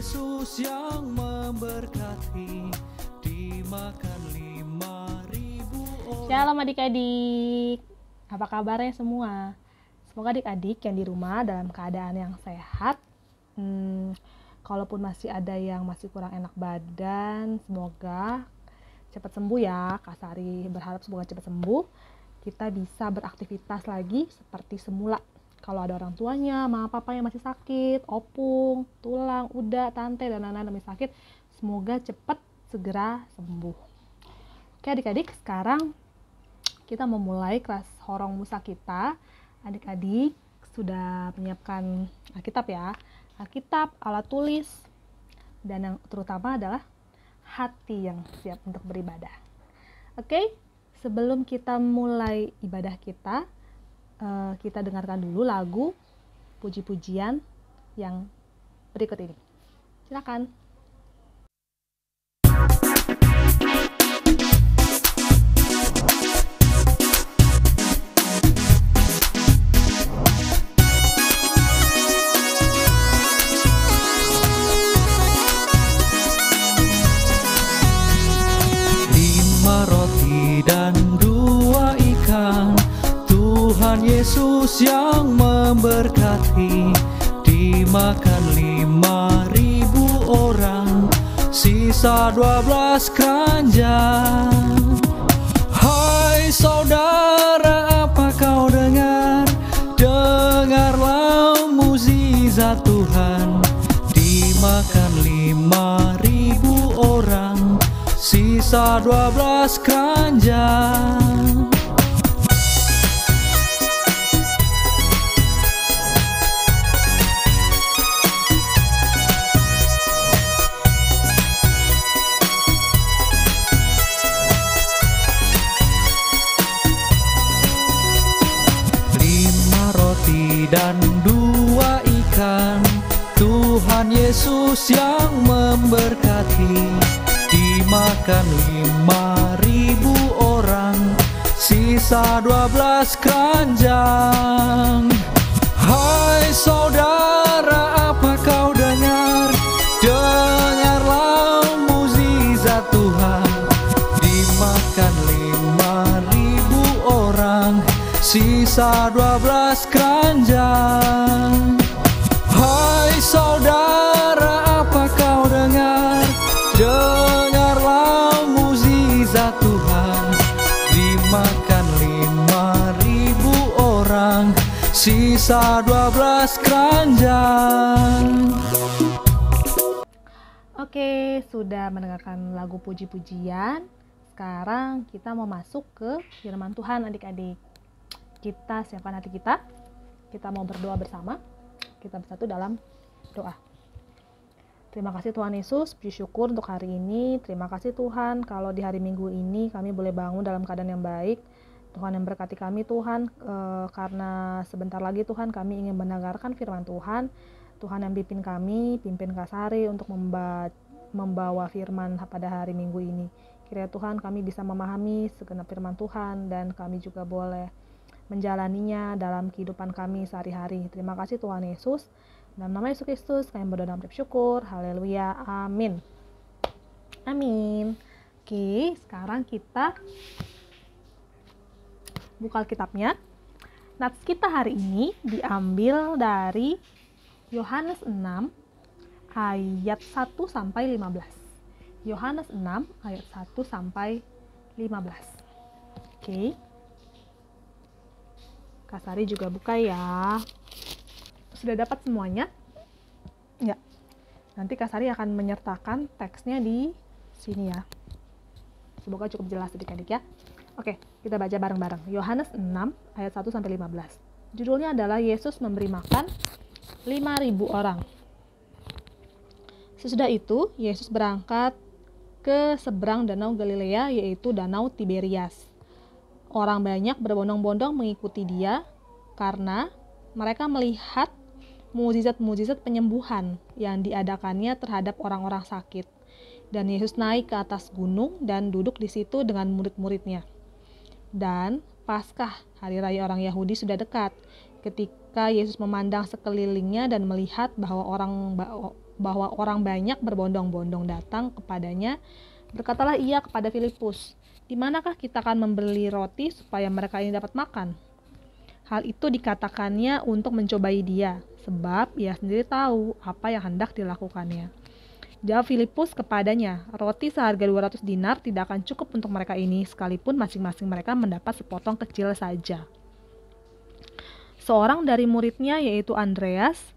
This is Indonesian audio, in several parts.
Yesus yang memberkati, dimakan 5.000 orang. Shalom adik-adik, apa kabarnya semua? Semoga adik-adik yang di rumah dalam keadaan yang sehat. Kalaupun masih ada yang masih kurang enak badan, semoga cepat sembuh ya. Kak Sari berharap semoga cepat sembuh. Kita bisa beraktivitas lagi seperti semula. Kalau ada orang tuanya, mama papa yang masih sakit, opung, tulang, uda, tante, dan lain-lain yang masih sakit, semoga cepat segera sembuh. Oke adik-adik, sekarang kita memulai kelas Horong Musa kita. Adik-adik sudah menyiapkan Alkitab ya. Alkitab, alat tulis, dan yang terutama adalah hati yang siap untuk beribadah. Oke, sebelum kita mulai ibadah kita dengarkan dulu lagu puji-pujian yang berikut ini. Silakan. Dan 2 ikan, Tuhan Yesus yang memberkati, dimakan 5.000 orang, sisa 12 keranjang. Hai saudara, apa kau dengar? Dengarlah mukjizat Tuhan, dimakan 5.000 orang, sisa 12 keranjang. Dan 2 ikan, Tuhan Yesus yang memberkati, dimakan 5.000 orang, sisa 12 keranjang. Hai saudara, apa kau dengar? Dengarlah mukjizat Tuhan, dimakan 5.000 orang, sisa 12 keranjang. Hai saudara, apa kau dengar? Dengarlah mukjizat Tuhan, dimakan 5.000 orang, sisa 12 keranjang. Oke, sudah mendengarkan lagu puji-pujian. Sekarang kita mau masuk ke firman Tuhan adik-adik. Kita siapkan hati kita. Kita mau berdoa bersama. Kita bersatu dalam doa. Terima kasih Tuhan Yesus, puji syukur untuk hari ini. Terima kasih Tuhan kalau di hari Minggu ini kami boleh bangun dalam keadaan yang baik. Tuhan yang berkati kami Tuhan, karena sebentar lagi Tuhan kami ingin mendengarkan firman Tuhan. Tuhan yang pimpin kami, pimpin Kak Sari untuk membawa firman pada hari Minggu ini. Kiranya Tuhan kami bisa memahami segenap firman Tuhan dan kami juga boleh menjalaninya dalam kehidupan kami sehari-hari. Terima kasih Tuhan Yesus. Dalam nama Yesus Kristus kami berdoa dan bersyukur. Haleluya. Amin. Amin. Oke, sekarang kita buka Alkitabnya. Nats kita hari ini diambil dari Yohanes 6 ayat 1 sampai 15. Yohanes 6 ayat 1 sampai 15. Oke. Kak Sari juga buka ya. Sudah dapat semuanya? Ya. Nanti Kak Sari akan menyertakan teksnya di sini ya. Semoga cukup jelas adik-adik ya. Oke, kita baca bareng-bareng. Yohanes 6 ayat 1 sampai 15. Judulnya adalah Yesus memberi makan 5.000 orang. Sesudah itu, Yesus berangkat ke seberang danau Galilea, yaitu danau Tiberias. Orang banyak berbondong-bondong mengikuti dia karena mereka melihat mukjizat-mukjizat penyembuhan yang diadakannya terhadap orang-orang sakit. Dan Yesus naik ke atas gunung dan duduk di situ dengan murid-muridnya. Dan Paskah, hari raya orang Yahudi, sudah dekat. Ketika Yesus memandang sekelilingnya dan melihat bahwa bahwa orang banyak berbondong-bondong datang kepadanya, berkatalah ia kepada Filipus, "Di manakah kita akan membeli roti supaya mereka ini dapat makan?" Hal itu dikatakannya untuk mencobai dia, sebab ia sendiri tahu apa yang hendak dilakukannya. Jawab Filipus kepadanya, "Roti seharga 200 dinar tidak akan cukup untuk mereka ini, sekalipun masing-masing mereka mendapat sepotong kecil saja." Seorang dari muridnya, yaitu Andreas,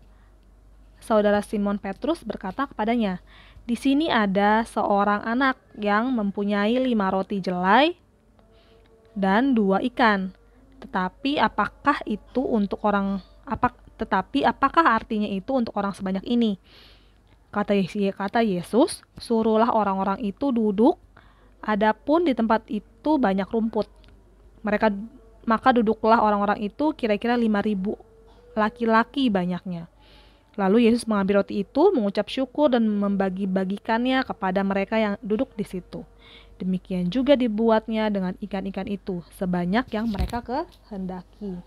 saudara Simon Petrus, berkata kepadanya, "Di sini ada seorang anak yang mempunyai 5 roti jelai dan 2 ikan. Tetapi apakah artinya itu untuk orang sebanyak ini?" Kata Yesus, "Suruhlah orang-orang itu duduk, adapun di tempat itu banyak rumput." Maka duduklah orang-orang itu, kira-kira 5.000 laki-laki banyaknya. Lalu Yesus mengambil roti itu, mengucap syukur dan membagi-bagikannya kepada mereka yang duduk di situ. Demikian juga dibuatnya dengan ikan-ikan itu, sebanyak yang mereka kehendaki.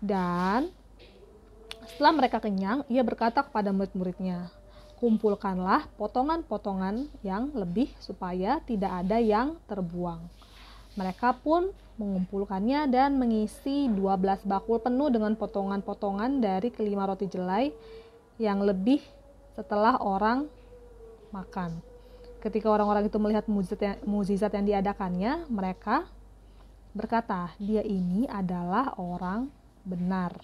Dan setelah mereka kenyang, ia berkata kepada murid-muridnya, "Kumpulkanlah potongan-potongan yang lebih supaya tidak ada yang terbuang." Mereka pun mengumpulkannya dan mengisi 12 bakul penuh dengan potongan-potongan dari kelima roti jelai yang lebih setelah orang makan. Ketika orang-orang itu melihat mukjizat yang diadakannya, mereka berkata, "Dia ini adalah orang benar.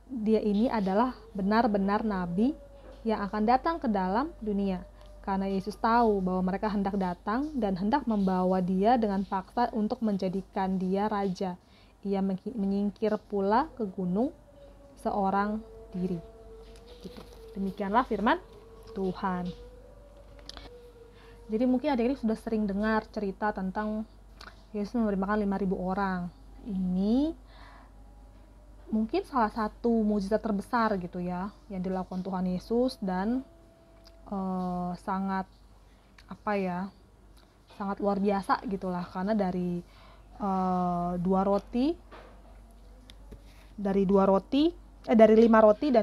Dia ini adalah benar-benar nabi yang akan datang ke dalam dunia." Karena Yesus tahu bahwa mereka hendak datang dan hendak membawa dia dengan paksa untuk menjadikan dia raja, ia menyingkir pula ke gunung seorang diri. Demikianlah firman Tuhan. Jadi mungkin adik-adik sudah sering dengar cerita tentang Yesus memberi makan 5.000 orang. Ini mungkin salah satu mukjizat terbesar gitu ya yang dilakukan Tuhan Yesus, dan sangat luar biasa gitulah, karena dari 5 roti dan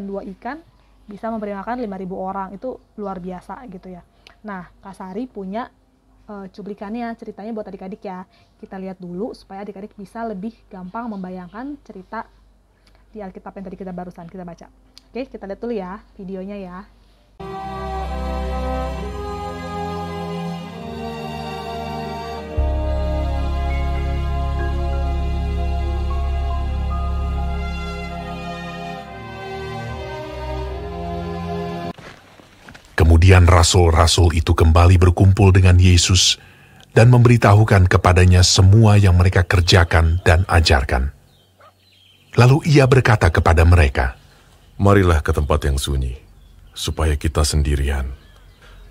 2 ikan bisa memberi makan 5.000 orang. Itu luar biasa gitu ya. Nah, Kak Sari punya cuplikannya, ceritanya buat adik-adik ya. Kita lihat dulu supaya adik-adik bisa lebih gampang membayangkan cerita di Alkitab yang tadi kita barusan kita baca. Oke, kita lihat dulu ya videonya ya. Kemudian rasul-rasul itu kembali berkumpul dengan Yesus dan memberitahukan kepadanya semua yang mereka kerjakan dan ajarkan. Lalu ia berkata kepada mereka, "Marilah ke tempat yang sunyi, supaya kita sendirian,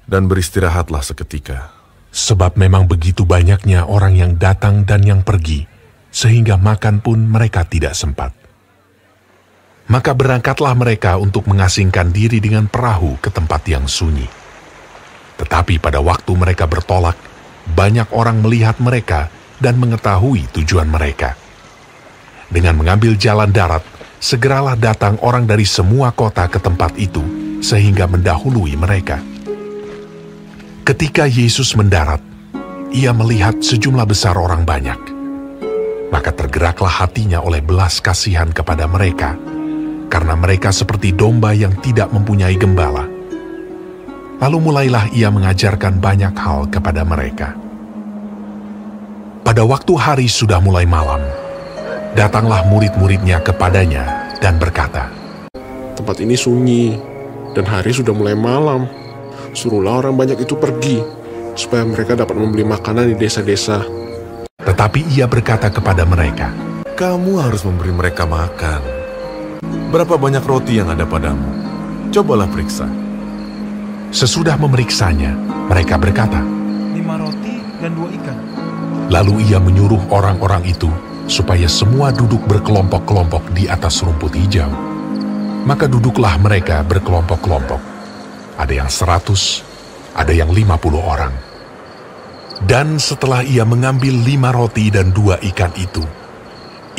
dan beristirahatlah seketika." Sebab memang begitu banyaknya orang yang datang dan yang pergi, sehingga makan pun mereka tidak sempat. Maka berangkatlah mereka untuk mengasingkan diri dengan perahu ke tempat yang sunyi. Tetapi pada waktu mereka bertolak, banyak orang melihat mereka dan mengetahui tujuan mereka. Dengan mengambil jalan darat, segeralah datang orang dari semua kota ke tempat itu, sehingga mendahului mereka. Ketika Yesus mendarat, ia melihat sejumlah besar orang banyak. Maka tergeraklah hatinya oleh belas kasihan kepada mereka, karena mereka seperti domba yang tidak mempunyai gembala. Lalu mulailah ia mengajarkan banyak hal kepada mereka. Pada waktu hari sudah mulai malam, datanglah murid-muridnya kepadanya dan berkata, "Tempat ini sunyi, dan hari sudah mulai malam. Suruhlah orang banyak itu pergi, supaya mereka dapat membeli makanan di desa-desa." Tetapi ia berkata kepada mereka, "Kamu harus memberi mereka makan. Berapa banyak roti yang ada padamu? Cobalah periksa." Sesudah memeriksanya, mereka berkata, 5 roti dan 2 ikan. Lalu ia menyuruh orang-orang itu supaya semua duduk berkelompok-kelompok di atas rumput hijau. Maka duduklah mereka berkelompok-kelompok. Ada yang 100, ada yang 50 orang. Dan setelah ia mengambil 5 roti dan 2 ikan itu,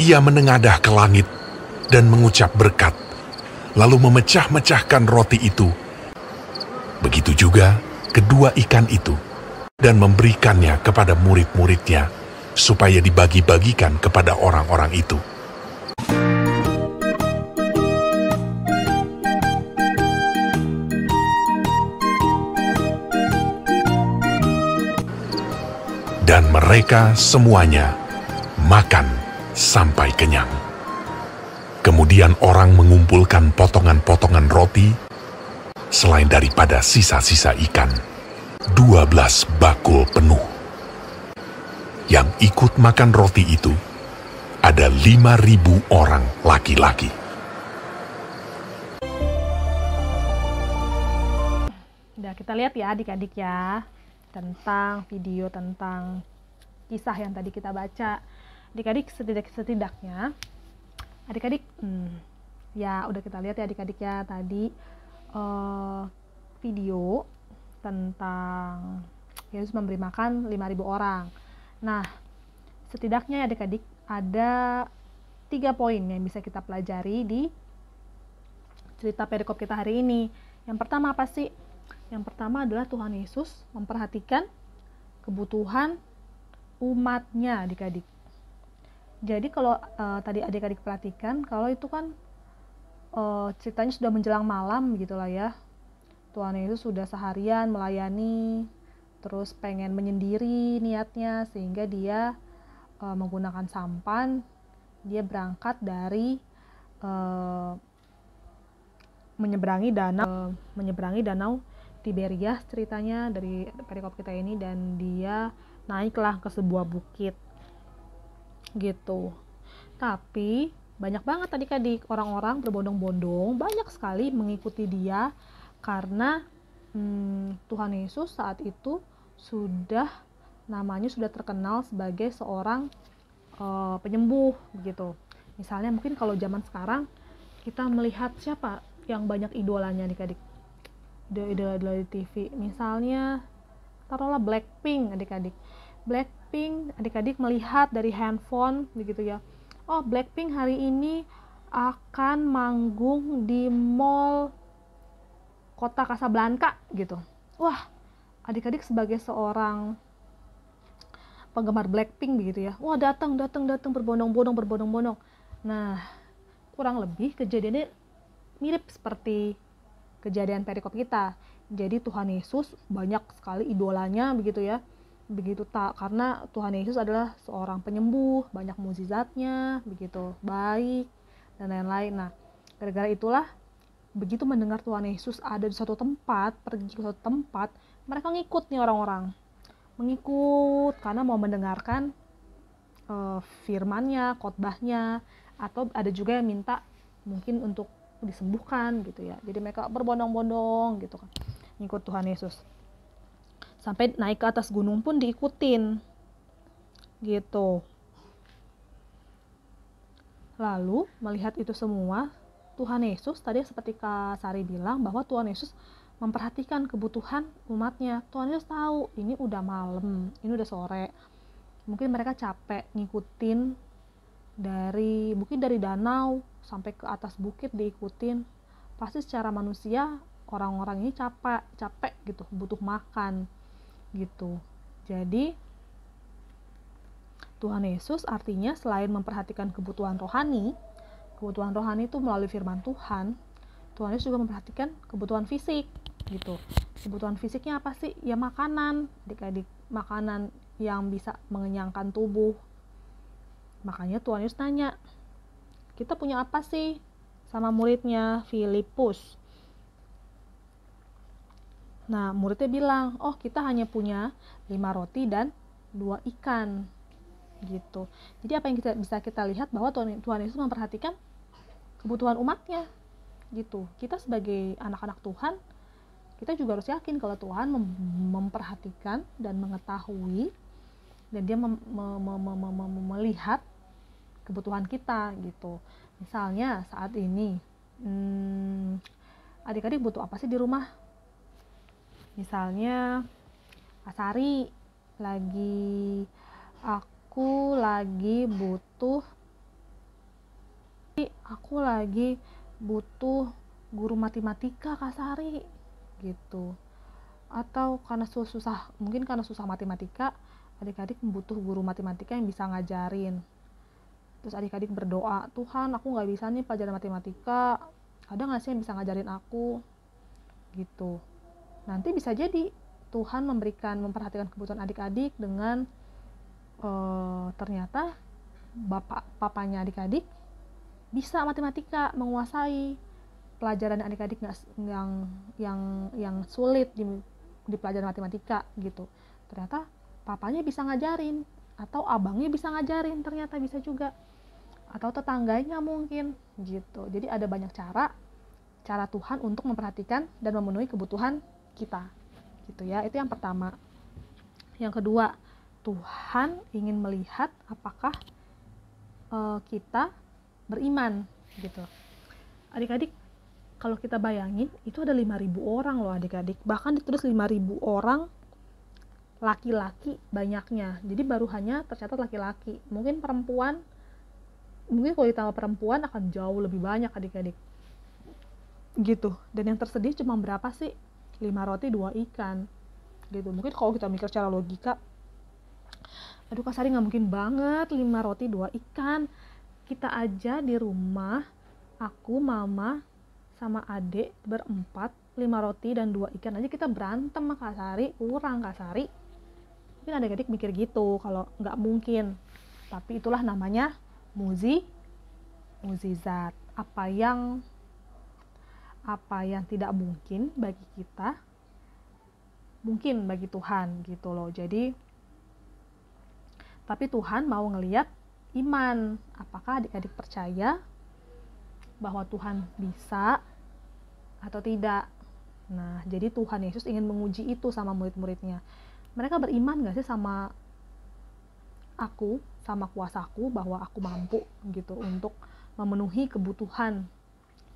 ia menengadah ke langit dan mengucap berkat, lalu memecah-mecahkan roti itu, Begitu juga kedua ikan itu, dan memberikannya kepada murid-muridnya, supaya dibagi-bagikan kepada orang-orang itu. Dan mereka semuanya makan sampai kenyang. Kemudian orang mengumpulkan potongan-potongan roti, selain daripada sisa-sisa ikan, 12 bakul penuh. Yang ikut makan roti itu ada 5.000 orang laki-laki. Udah kita lihat ya adik-adik ya, tentang video tentang kisah yang tadi kita baca. Adik-adik setidaknya adik-adik ya udah kita lihat ya adik-adik ya tadi video tentang Yesus memberi makan 5.000 orang. Nah, setidaknya adik-adik ada 3 poin yang bisa kita pelajari di cerita perikop kita hari ini. Yang pertama apa sih? Yang pertama adalah Tuhan Yesus memperhatikan kebutuhan umatnya adik-adik. Jadi kalau tadi adik-adik perhatikan, kalau itu kan ceritanya sudah menjelang malam gitulah ya. Tuhan Yesus sudah seharian melayani, terus pengen menyendiri niatnya, sehingga dia menggunakan sampan. Dia berangkat dari menyeberangi danau Tiberias ceritanya dari perikop kita ini, dan dia naiklah ke sebuah bukit gitu. Tapi banyak banget adik-adik orang-orang berbondong-bondong, banyak sekali mengikuti dia karena Tuhan Yesus saat itu namanya sudah terkenal sebagai seorang penyembuh gitu. Misalnya mungkin kalau zaman sekarang kita melihat siapa yang banyak idolanya adik-adik, idola di TV, misalnya taruhlah Blackpink adik-adik melihat dari handphone begitu ya. Oh, Blackpink hari ini akan manggung di mall kota Casablanca gitu. Wah, adik-adik sebagai seorang penggemar Blackpink begitu ya. Wah, datang berbondong-bondong. Nah, kurang lebih kejadiannya mirip seperti kejadian perikop kita. Jadi Tuhan Yesus banyak sekali idolanya begitu ya. Karena Tuhan Yesus adalah seorang penyembuh, banyak mukjizatnya, begitu baik dan lain-lain. Nah, gara-gara itulah begitu mendengar Tuhan Yesus ada di suatu tempat, pergi ke suatu tempat, mereka ngikut nih orang-orang. Mengikut karena mau mendengarkan firman-Nya, khotbahnya, atau ada juga yang minta mungkin untuk disembuhkan gitu ya. Jadi mereka berbondong-bondong gitu kan, ngikut Tuhan Yesus. Sampai naik ke atas gunung pun diikutin gitu. Lalu melihat itu semua, Tuhan Yesus tadi seperti Kak Sari bilang bahwa Tuhan Yesus memperhatikan kebutuhan umatnya. Tuhan Yesus tahu ini udah malam, ini udah sore, mungkin mereka capek ngikutin mungkin dari danau sampai ke atas bukit diikutin. Pasti secara manusia orang-orang ini capek gitu, butuh makan gitu. Jadi Tuhan Yesus artinya selain memperhatikan kebutuhan rohani itu melalui firman Tuhan Yesus juga memperhatikan kebutuhan fisik gitu. Kebutuhan fisiknya apa sih? Ya makanan, adik-adik, makanan yang bisa mengenyangkan tubuh. Makanya Tuhan Yesus tanya, kita punya apa sih? Sama muridnya Filipus. Nah, muridnya bilang, oh kita hanya punya 5 roti dan 2 ikan gitu. Jadi apa yang bisa kita lihat bahwa Tuhan Yesus memperhatikan kebutuhan umatnya gitu. Kita sebagai anak-anak Tuhan, kita juga harus yakin kalau Tuhan memperhatikan dan mengetahui, dan dia melihat kebutuhan kita gitu. Misalnya saat ini adik-adik butuh apa sih di rumah? Misalnya Asari aku lagi butuh guru matematika Kak Sari gitu. atau karena mungkin karena susah matematika, adik-adik butuh guru matematika yang bisa ngajarin. Terus adik-adik berdoa, Tuhan aku nggak bisa nih pelajaran matematika, ada nggak sih yang bisa ngajarin aku gitu. Nanti bisa jadi Tuhan memperhatikan kebutuhan adik-adik dengan ternyata papanya adik-adik bisa matematika, menguasai pelajaran adik-adik yang sulit di pelajaran matematika gitu. Ternyata papanya bisa ngajarin, atau abangnya bisa ngajarin, ternyata bisa juga, atau tetangganya mungkin gitu. Jadi ada banyak cara Tuhan untuk memperhatikan dan memenuhi kebutuhan kita gitu ya. Itu yang pertama. Yang kedua, Tuhan ingin melihat apakah kita beriman gitu. Adik-adik, kalau kita bayangin itu ada 5.000 orang loh adik-adik, bahkan ditulis 5.000 orang laki-laki banyaknya, jadi baru hanya tercatat laki-laki. Mungkin kalau ditambah perempuan akan jauh lebih banyak adik-adik gitu. Dan yang tersedia cuma berapa sih? 5 roti 2 ikan gitu. Mungkin kalau kita mikir secara logika, aduh Kak Sari nggak mungkin banget 5 roti 2 ikan. Kita aja di rumah, aku, mama, sama adik berempat, 5 roti dan 2 ikan aja kita berantem sama Kak Sari, kurang Kak Sari. Mungkin adik-adik mikir gitu kalau nggak mungkin. Tapi itulah namanya mukjizat. Apa yang tidak mungkin bagi kita mungkin bagi Tuhan gitu loh. Jadi tapi Tuhan mau ngelihat iman, apakah adik-adik percaya bahwa Tuhan bisa atau tidak. Nah, jadi Tuhan Yesus ingin menguji itu sama murid-muridnya. Mereka beriman gak sih sama aku, sama kuasaku, bahwa aku mampu gitu untuk memenuhi kebutuhan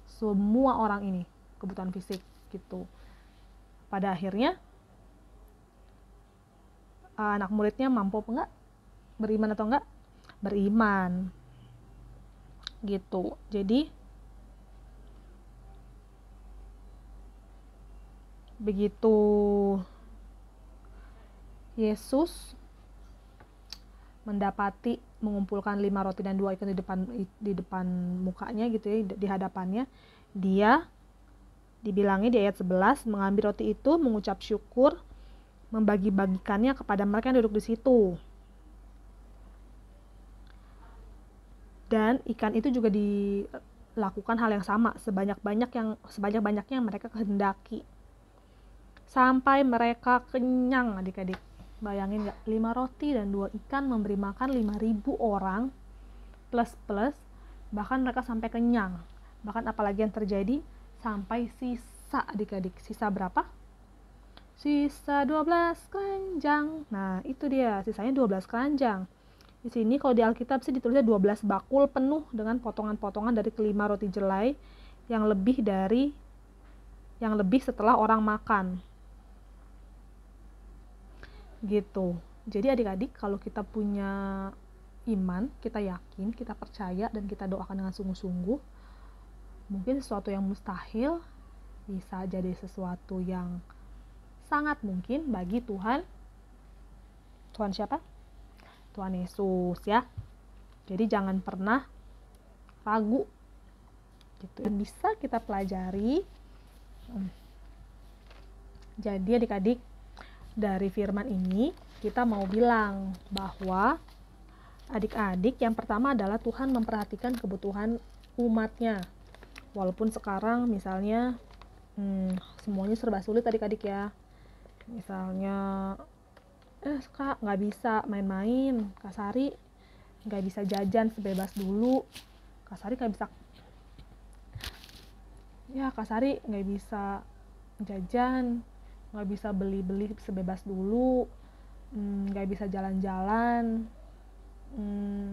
semua orang ini, kebutuhan fisik gitu. Pada akhirnya anak muridnya mampu apa enggak? Beriman atau enggak? Beriman gitu. Jadi begitu Yesus mengumpulkan 5 roti dan 2 ikan di depan mukanya gitu ya, di hadapannya, dia dibilangnya di ayat 11, mengambil roti itu, mengucap syukur, membagi-bagikannya kepada mereka yang duduk di situ. Dan ikan itu juga dilakukan hal yang sama, sebanyak-banyaknya yang mereka kehendaki, sampai mereka kenyang adik-adik. Bayangin gak, 5 roti dan 2 ikan memberi makan 5.000 orang plus, bahkan mereka sampai kenyang. Bahkan apalagi yang terjadi, sampai sisa adik-adik. Sisa berapa? Sisa 12 keranjang. Nah itu dia, sisanya 12 keranjang. Di sini kalau di Alkitab sih ditulisnya 12 bakul penuh dengan potongan-potongan dari kelima roti jelai yang lebih setelah orang makan. Gitu. Jadi adik-adik, kalau kita punya iman, kita yakin, kita percaya, dan kita doakan dengan sungguh-sungguh, mungkin sesuatu yang mustahil bisa jadi sesuatu yang sangat mungkin bagi Tuhan. Tuhan siapa? Tuhan Yesus ya. Jadi jangan pernah ragu gitu. Dan bisa kita pelajari. Jadi adik-adik, dari firman ini kita mau bilang bahwa adik-adik yang pertama adalah Tuhan memperhatikan kebutuhan umatnya. Walaupun sekarang misalnya semuanya serba sulit adik-adik ya. Misalnya Kak nggak bisa main-main, Kak Sari nggak bisa jajan sebebas dulu, Kak Sari nggak bisa, ya Kak Sari nggak bisa jajan, nggak bisa beli-beli sebebas dulu, nggak bisa jalan-jalan,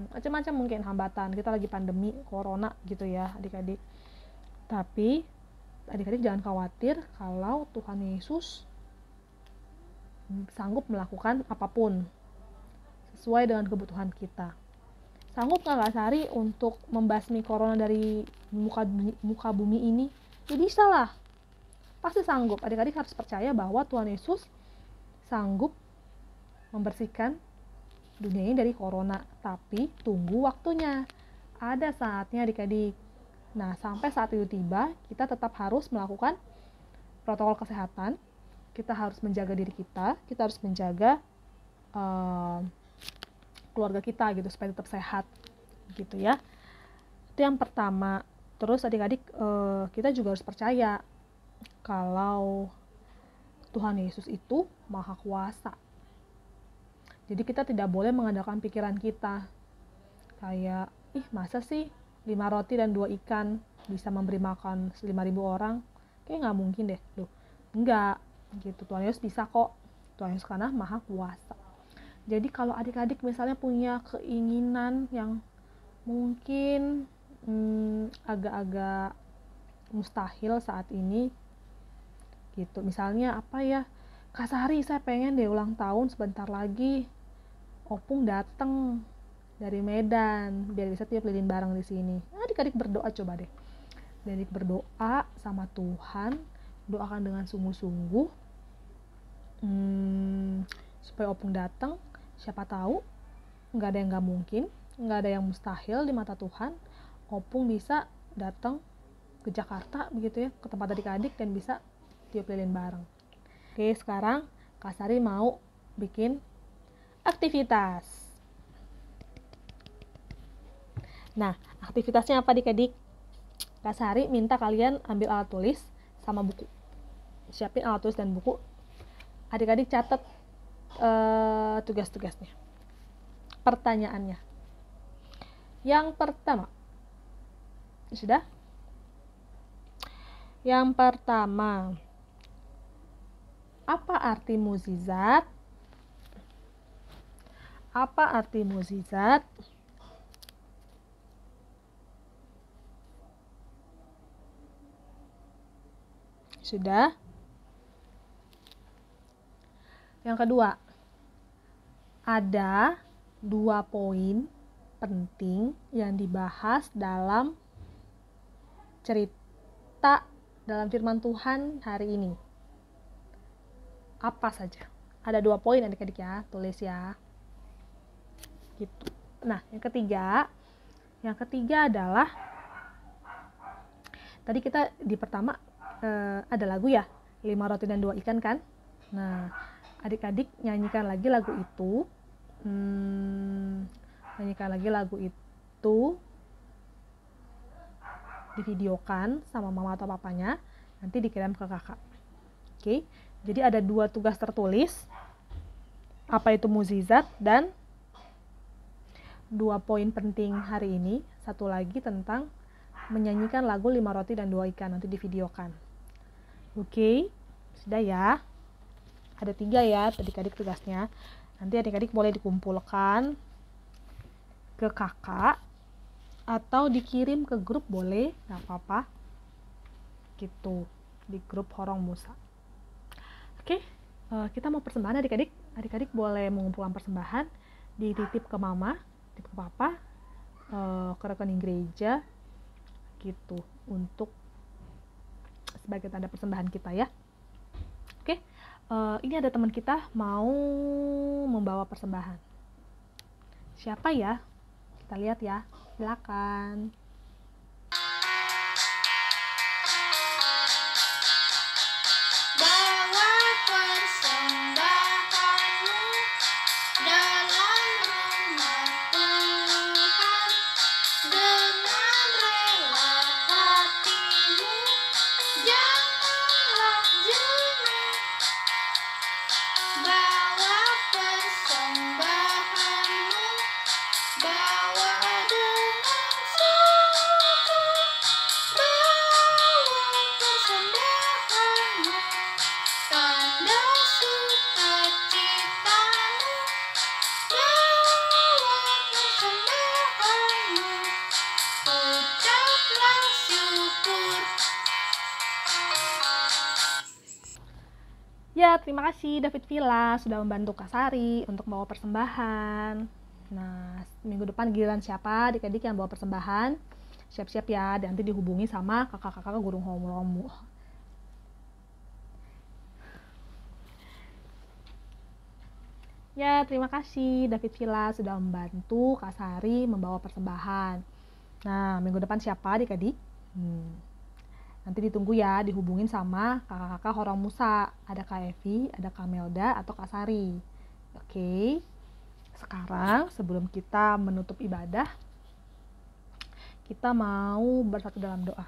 macam-macam mungkin hambatan. Kita lagi pandemi corona gitu ya adik-adik. Tapi adik-adik jangan khawatir kalau Tuhan Yesus sanggup melakukan apapun sesuai dengan kebutuhan kita. Sanggup nggak Kak Sari untuk membasmi corona dari muka bumi ini? Ya bisa lah. pasti sanggup. Adik-adik harus percaya bahwa Tuhan Yesus sanggup membersihkan dunia ini dari corona. Tapi tunggu waktunya. Ada saatnya adik-adik. Nah, sampai saat itu tiba, kita tetap harus melakukan protokol kesehatan. Kita harus menjaga diri kita harus menjaga keluarga kita gitu supaya tetap sehat gitu ya. Itu yang pertama. Terus adik-adik kita juga harus percaya kalau Tuhan Yesus itu maha kuasa. Jadi kita tidak boleh mengandalkan pikiran kita kayak masa sih 5 roti dan 2 ikan bisa memberi makan 5.000 orang, kayak nggak mungkin deh. Enggak gitu. Tuhan Yesus bisa kok. Tuhan Yesus karena maha kuasa. Jadi kalau adik-adik misalnya punya keinginan yang mungkin agak-agak mustahil saat ini gitu. Misalnya apa ya? Kak Sari, saya pengen deh ulang tahun sebentar lagi. Opung dateng dari Medan biar bisa tiup lilin bareng di sini. Adik-adik berdoa coba deh. Adik berdoa sama Tuhan, doakan dengan sungguh-sungguh supaya Opung datang. Siapa tahu nggak ada yang nggak mungkin, nggak ada yang mustahil di mata Tuhan. Opung bisa datang ke Jakarta begitu ya, ke tempat adik-adik dan bisa tiup lilin bareng. Oke, sekarang Kak Sari mau bikin aktivitas. Nah, aktivitasnya apa adik-adik? Kak Sari minta kalian ambil alat tulis sama buku. Siapin alat tulis dan buku. Adik-adik catat tugas-tugasnya, pertanyaannya. Yang pertama, sudah? Yang pertama, apa arti mukjizat? Apa arti mukjizat? Sudah? Yang kedua, ada 2 poin penting yang dibahas dalam cerita dalam firman Tuhan hari ini. Apa saja? Ada 2 poin adik-adik ya, tulis ya. Gitu. Nah, yang ketiga adalah tadi kita di pertama ada lagu ya, 5 roti dan 2 ikan kan. Nah, adik-adik nyanyikan lagi lagu itu. Divideokan sama mama atau papanya, nanti dikirim ke kakak. Oke, jadi ada 2 tugas tertulis, apa itu mukjizat, dan 2 poin penting hari ini. Satu lagi tentang menyanyikan lagu 5 roti dan 2 ikan, nanti divideokan. Oke, sudah ya. Ada 3 ya adik-adik tugasnya. Nanti adik-adik boleh dikumpulkan ke kakak atau dikirim ke grup, boleh, nggak apa-apa gitu, di grup Horong Musa. Oke, kita mau persembahan adik-adik. Adik-adik boleh mengumpulkan persembahan, dititip ke mama, titip ke papa, ke rekening gereja gitu, untuk sebagai tanda persembahan kita ya. Oke, ini ada teman kita mau membawa persembahan. Siapa ya? Kita lihat ya. Silakan. Bawa persembahanmu dalam rumah Tuhan dengan rela hatimu, janganlah jengah. Bawa persembahanmu, bawa dengan suka. Bawa persembahanmu, tanda sukacitamu. Bawa persembahanmu, ucaplah syukur. Ya, terima kasih David Villa sudah membantu Kak Sari untuk bawa persembahan. Nah, minggu depan giliran siapa adik-adik yang bawa persembahan? Siap-siap ya, nanti dihubungi sama kakak-kakak guru homo. Ya, terima kasih David Villa sudah membantu Kak Sari membawa persembahan. Nah, minggu depan siapa adik-adik? Nanti ditunggu ya, dihubungin sama kakak-kakak Horong Musa. Ada Kak Evi, ada Kak Melda, atau Kak Sari. Oke, sekarang sebelum kita menutup ibadah, kita mau bersatu dalam doa.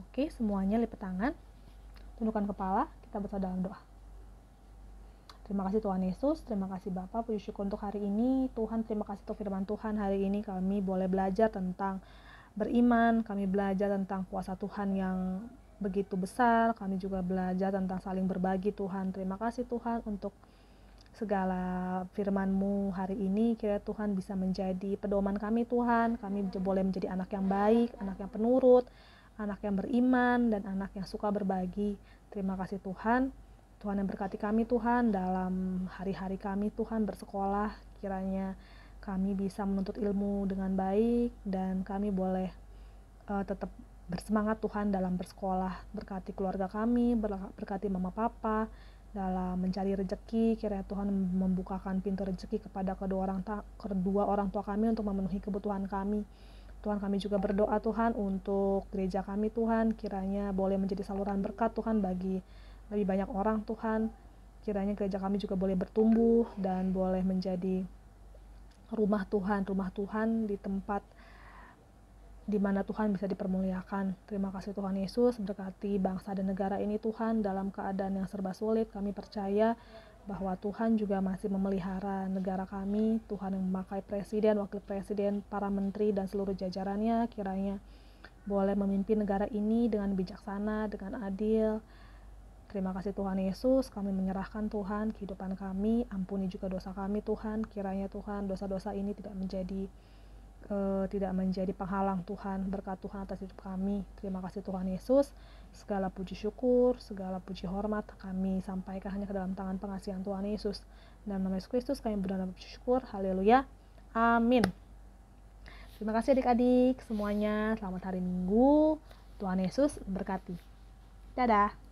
Oke, semuanya lipat tangan, tundukkan kepala, kita bersatu dalam doa. Terima kasih Tuhan Yesus, terima kasih Bapa, puji syukur untuk hari ini. Tuhan, terima kasih untuk firman Tuhan. Hari ini kami boleh belajar tentang beriman, kami belajar tentang kuasa Tuhan yang begitu besar, kami juga belajar tentang saling berbagi Tuhan. Terima kasih Tuhan untuk segala firman-Mu hari ini. Kiranya Tuhan bisa menjadi pedoman kami Tuhan. Kami boleh menjadi anak yang baik, anak yang penurut, anak yang beriman, dan anak yang suka berbagi. Terima kasih Tuhan. Tuhan yang berkati kami Tuhan dalam hari-hari kami Tuhan bersekolah. Kiranya kami bisa menuntut ilmu dengan baik dan kami boleh tetap bersemangat Tuhan dalam bersekolah. Berkati keluarga kami, berkati mama papa dalam mencari rezeki. Kiranya Tuhan membukakan pintu rezeki kepada kedua orang tua kami untuk memenuhi kebutuhan kami. Tuhan, kami juga berdoa Tuhan untuk gereja kami Tuhan. Kiranya boleh menjadi saluran berkat Tuhan bagi lebih banyak orang Tuhan. Kiranya gereja kami juga boleh bertumbuh dan boleh menjadi rumah Tuhan di tempat di mana Tuhan bisa dipermuliakan. Terima kasih Tuhan Yesus, berkati bangsa dan negara ini Tuhan dalam keadaan yang serba sulit. Kami percaya bahwa Tuhan juga masih memelihara negara kami. Tuhan yang memakai presiden, wakil presiden, para menteri dan seluruh jajarannya kiranya boleh memimpin negara ini dengan bijaksana, dengan adil. Terima kasih Tuhan Yesus, kami menyerahkan Tuhan kehidupan kami, ampuni juga dosa kami Tuhan. Kiranya Tuhan dosa-dosa ini tidak menjadi penghalang Tuhan, berkat Tuhan atas hidup kami. Terima kasih Tuhan Yesus, segala puji syukur, segala puji hormat kami sampaikan hanya ke dalam tangan pengasihan Tuhan Yesus. Dalam nama Yesus Kristus kami berdoa dan bersyukur, haleluya, amin. Terima kasih adik-adik semuanya, selamat hari Minggu, Tuhan Yesus berkati. Dadah.